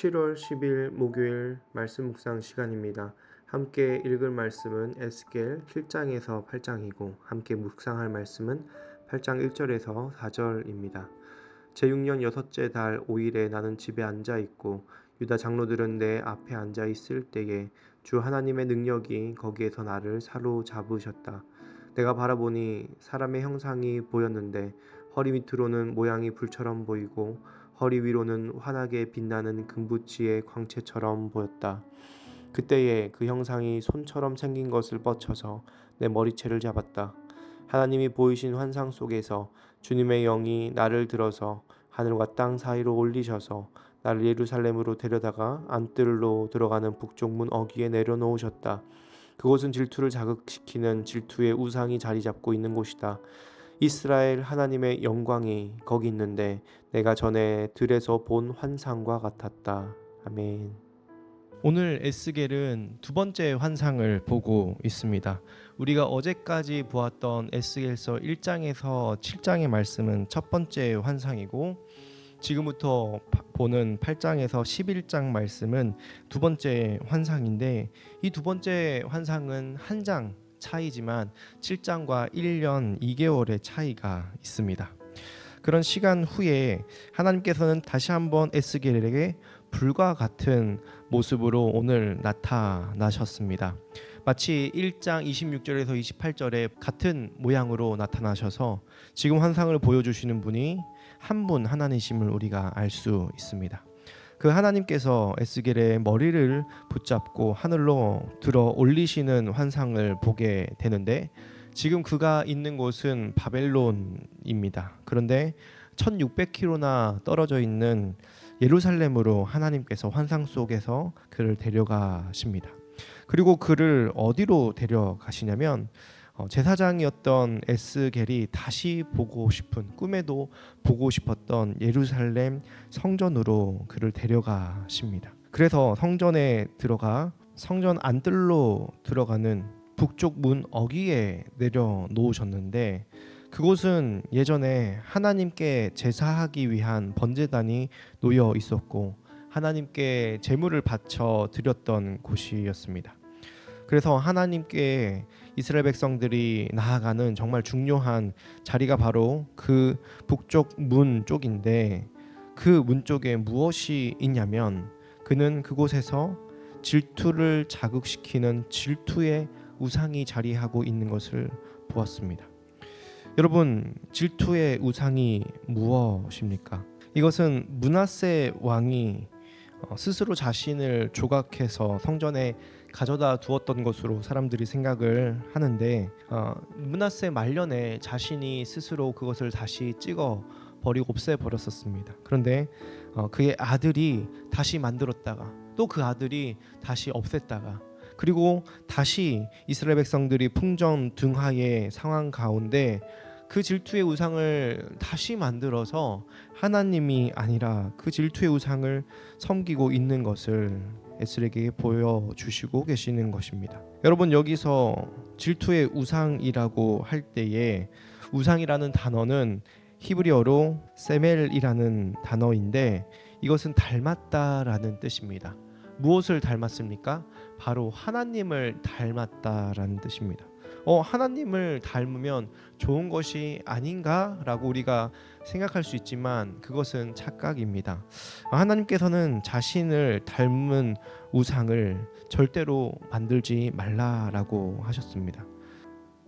7월 10일 목요일 말씀 묵상 시간입니다. 함께 읽을 말씀은 에스겔 7장에서 8장이고 함께 묵상할 말씀은 8장 1절에서 4절입니다. 제6년 여섯째 달 5일에 나는 집에 앉아 있고 유다 장로들은 내 앞에 앉아 있을 때에 주 하나님의 능력이 거기에서 나를 사로잡으셨다. 내가 바라보니 사람의 형상이 보였는데 허리 밑으로는 모양이 불처럼 보이고 허리 위로는 환하게 빛나는 금붙이의 광채처럼 보였다. 그때에 그 형상이 손처럼 생긴 것을 뻗쳐서 내 머리채를 잡았다. 하나님이 보이신 환상 속에서 주님의 영이 나를 들어서 하늘과 땅 사이로 올리셔서 나를 예루살렘으로 데려다가 안뜰로 들어가는 북쪽 문 어귀에 내려놓으셨다. 그곳은 질투를 자극시키는 질투의 우상이 자리 잡고 있는 곳이다. 이스라엘 하나님의 영광이 거기 있는데 내가 전에 들에서 본 환상과 같았다. 아멘. 오늘 에스겔은 두 번째 환상을 보고 있습니다. 우리가 어제까지 보았던 에스겔서 1장에서 7장의 말씀은 첫 번째 환상이고 지금부터 보는 8장에서 11장 말씀은 두 번째 환상인데 이 두 번째 환상은 한 장 차이지만 7장과 1년 2개월의 차이가 있습니다. 그런 시간 후에 하나님께서는 다시 한번 에스겔에게 불과 같은 모습으로 오늘 나타나셨습니다. 마치 1장 26절에서 28절에 같은 모양으로 나타나셔서 지금 환상을 보여주시는 분이 한 분 하나님이심을 우리가 알 수 있습니다. 그 하나님께서 에스겔의 머리를 붙잡고 하늘로 들어 올리시는 환상을 보게 되는데 지금 그가 있는 곳은 바벨론입니다. 그런데 1600km나 떨어져 있는 예루살렘으로 하나님께서 환상 속에서 그를 데려가십니다. 그리고 그를 어디로 데려가시냐면 제사장이었던 에스겔이 다시 보고 싶은, 꿈에도 보고 싶었던 예루살렘 성전으로 그를 데려가십니다. 그래서 성전에 들어가 성전 안뜰로 들어가는 북쪽 문 어귀에 내려놓으셨는데 그곳은 예전에 하나님께 제사하기 위한 번제단이 놓여 있었고 하나님께 제물을 바쳐 드렸던 곳이었습니다. 그래서 하나님께 이스라엘 백성들이 나아가는 정말 중요한 자리가 바로 그 북쪽 문 쪽인데 그 문 쪽에 무엇이 있냐면 그는 그곳에서 질투를 자극시키는 질투의 우상이 자리하고 있는 것을 보았습니다. 여러분, 질투의 우상이 무엇입니까? 이것은 므낫세 왕이 스스로 자신을 조각해서 성전에 가져다 두었던 것으로 사람들이 생각을 하는데 므낫세 말년에 자신이 스스로 그것을 다시 찍어 버리고 없애 버렸었습니다. 그런데 그의 아들이 다시 만들었다가 또 그 아들이 다시 없앴다가 그리고 다시 이스라엘 백성들이 풍전등화의 상황 가운데 그 질투의 우상을 다시 만들어서 하나님이 아니라 그 질투의 우상을 섬기고 있는 것을 에스겔에게 보여주시고 계시는 것입니다. 여러분, 여기서 질투의 우상이라고 할 때에 우상이라는 단어는 히브리어로 세멜이라는 단어인데 이것은 닮았다라는 뜻입니다. 무엇을 닮았습니까? 바로 하나님을 닮았다라는 뜻입니다. 하나님을 닮으면 좋은 것이 아닌가라고 우리가 생각할 수 있지만 그것은 착각입니다. 하나님께서는 자신을 닮은 우상을 절대로 만들지 말라라고 하셨습니다.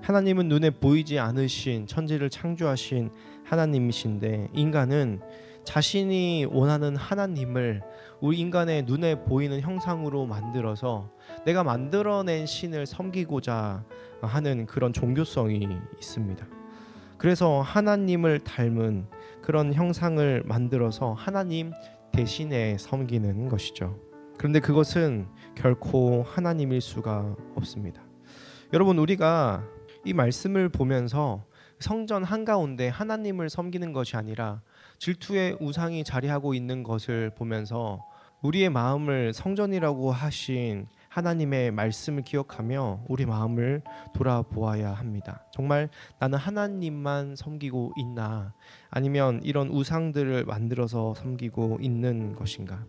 하나님은 눈에 보이지 않으신 천지를 창조하신 하나님이신데 인간은 자신이 원하는 하나님을 우리 인간의 눈에 보이는 형상으로 만들어서 내가 만들어낸 신을 섬기고자 하는 그런 종교성이 있습니다. 그래서 하나님을 닮은 그런 형상을 만들어서 하나님 대신에 섬기는 것이죠. 그런데 그것은 결코 하나님일 수가 없습니다. 여러분, 우리가 이 말씀을 보면서 성전 한가운데 하나님을 섬기는 것이 아니라 질투의 우상이 자리하고 있는 것을 보면서 우리의 마음을 성전이라고 하신 하나님의 말씀을 기억하며 우리 마음을 돌아보아야 합니다. 정말 나는 하나님만 섬기고 있나? 아니면 이런 우상들을 만들어서 섬기고 있는 것인가?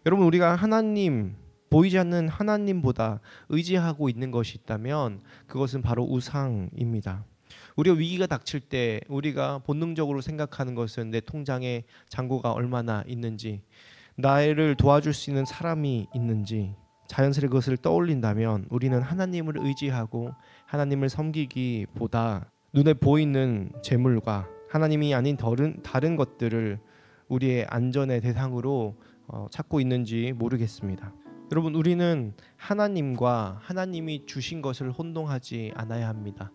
여러분, 우리가 하나님, 보이지 않는 하나님보다 의지하고 있는 것이 있다면 그것은 바로 우상입니다. 우리가 위기가 닥칠 때 우리가 본능적으로 생각하는 것은 내 통장에 잔고가 얼마나 있는지, 나를 도와줄 수 있는 사람이 있는지, 자연스레 그것을 떠올린다면 우리는 하나님을 의지하고 하나님을 섬기기보다 눈에 보이는 재물과 하나님이 아닌 다른 것들을 우리의 안전의 대상으로 찾고 있는지 모르겠습니다. 여러분, 우리는 하나님과 하나님이 주신 것을 혼동하지 않아야 합니다.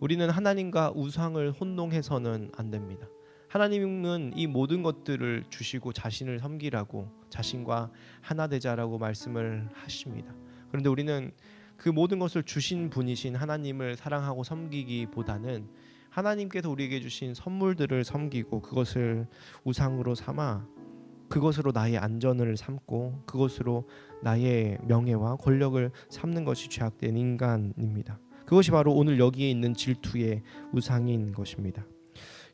우리는 하나님과 우상을 혼동해서는 안 됩니다. 하나님은 이 모든 것들을 주시고 자신을 섬기라고, 자신과 하나 되자라고 말씀을 하십니다. 그런데 우리는 그 모든 것을 주신 분이신 하나님을 사랑하고 섬기기보다는 하나님께서 우리에게 주신 선물들을 섬기고 그것을 우상으로 삼아 그것으로 나의 안전을 삼고 그것으로 나의 명예와 권력을 삼는 것이 죄악된 인간입니다. 그것이 바로 오늘 여기에 있는 질투의 우상인 것입니다.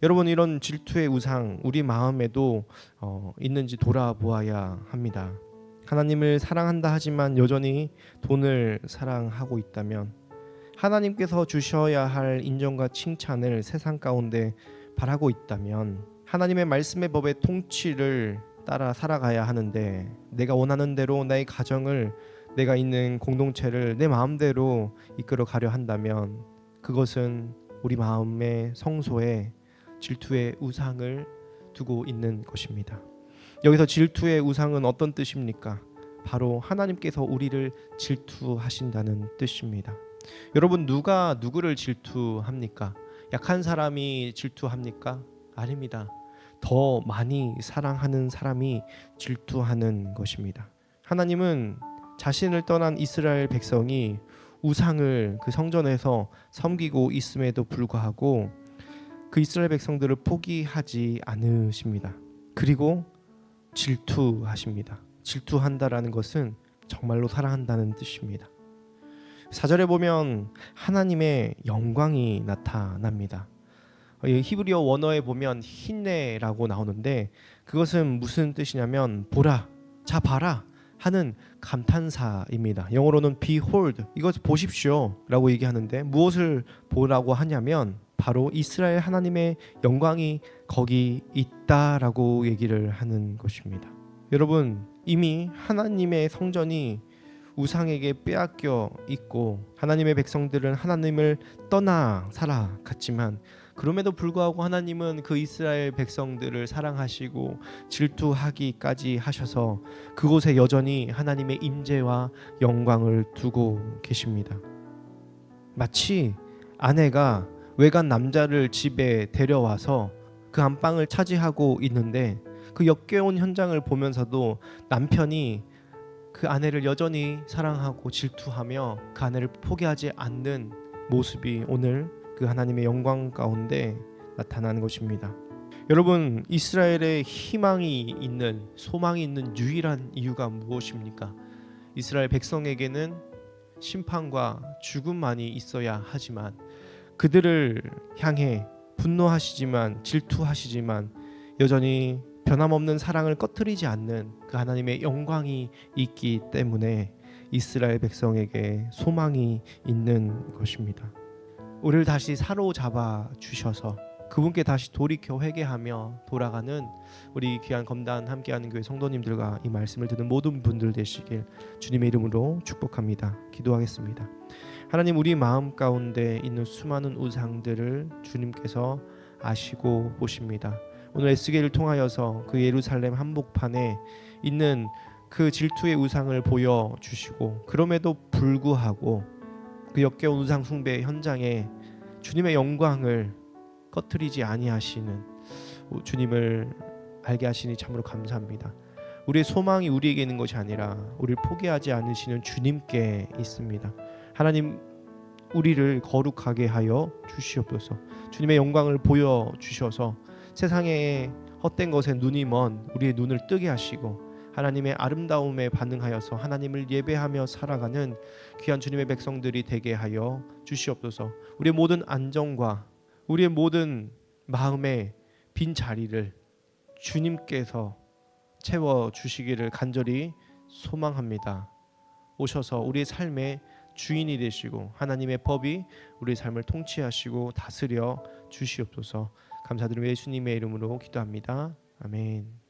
여러분, 이런 질투의 우상 우리 마음에도 있는지 돌아보아야 합니다. 하나님을 사랑한다 하지만 여전히 돈을 사랑하고 있다면, 하나님께서 주셔야 할 인정과 칭찬을 세상 가운데 바라고 있다면, 하나님의 말씀의 법의 통치를 따라 살아가야 하는데 내가 원하는 대로 나의 가정을, 내가 있는 공동체를 내 마음대로 이끌어 가려 한다면 그것은 우리 마음의 성소에 질투의 우상을 두고 있는 것입니다. 여기서 질투의 우상은 어떤 뜻입니까? 바로 하나님께서 우리를 질투하신다는 뜻입니다. 여러분, 누가 누구를 질투합니까? 약한 사람이 질투합니까? 아닙니다. 더 많이 사랑하는 사람이 질투하는 것입니다. 하나님은 자신을 떠난 이스라엘 백성이 우상을 그 성전에서 섬기고 있음에도 불구하고 그 이스라엘 백성들을 포기하지 않으십니다. 그리고 질투하십니다. 질투한다라는 것은 정말로 사랑한다는 뜻입니다. 4절에 보면 하나님의 영광이 나타납니다. 히브리어 원어에 보면 힌네라고 나오는데 그것은 무슨 뜻이냐면 보라, 자 봐라 하는 감탄사입니다. 영어로는 behold, 이것 보십시오 라고 얘기하는데 무엇을 보라고 하냐면 바로 이스라엘 하나님의 영광이 거기 있다라고 얘기를 하는 것입니다. 여러분, 이미 하나님의 성전이 우상에게 빼앗겨 있고 하나님의 백성들은 하나님을 떠나 살아갔지만 그럼에도 불구하고 하나님은 그 이스라엘 백성들을 사랑하시고 질투하기까지 하셔서 그곳에 여전히 하나님의 임재와 영광을 두고 계십니다. 마치 아내가 외간 남자를 집에 데려와서 그 안방을 차지하고 있는데 그 역겨운 현장을 보면서도 남편이 그 아내를 여전히 사랑하고 질투하며 그 아내를 포기하지 않는 모습이 오늘 그 하나님의 영광 가운데 나타나는 것입니다. 여러분, 이스라엘의 희망이 있는, 소망이 있는 유일한 이유가 무엇입니까? 이스라엘 백성에게는 심판과 죽음만이 있어야 하지만 그들을 향해 분노하시지만 질투하시지만 여전히 변함없는 사랑을 꺼트리지 않는 그 하나님의 영광이 있기 때문에 이스라엘 백성에게 소망이 있는 것입니다. 우리를 다시 사로잡아 주셔서 그분께 다시 돌이켜 회개하며 돌아가는 우리 귀한 검단 함께하는 교회 성도님들과 이 말씀을 듣는 모든 분들 되시길 주님의 이름으로 축복합니다. 기도하겠습니다. 하나님, 우리 마음 가운데 있는 수많은 우상들을 주님께서 아시고 보십니다. 오늘 에스겔을 통하여서 그 예루살렘 한복판에 있는 그 질투의 우상을 보여주시고 그럼에도 불구하고 그 역겨운 우상 숭배 현장에 주님의 영광을 꺼트리지 아니하시는 주님을 알게 하시니 참으로 감사합니다. 우리의 소망이 우리에게 있는 것이 아니라 우리를 포기하지 않으시는 주님께 있습니다. 하나님, 우리를 거룩하게 하여 주시옵소서. 주님의 영광을 보여주셔서 세상의 헛된 것에 눈이 먼 우리의 눈을 뜨게 하시고 하나님의 아름다움에 반응하여서 하나님을 예배하며 살아가는 귀한 주님의 백성들이 되게 하여 주시옵소서. 우리의 모든 안정과 우리의 모든 마음의 빈 자리를 주님께서 채워 주시기를 간절히 소망합니다. 오셔서 우리의 삶의 주인이 되시고 하나님의 법이 우리의 삶을 통치하시고 다스려 주시옵소서. 감사드리며 예수님의 이름으로 기도합니다. 아멘.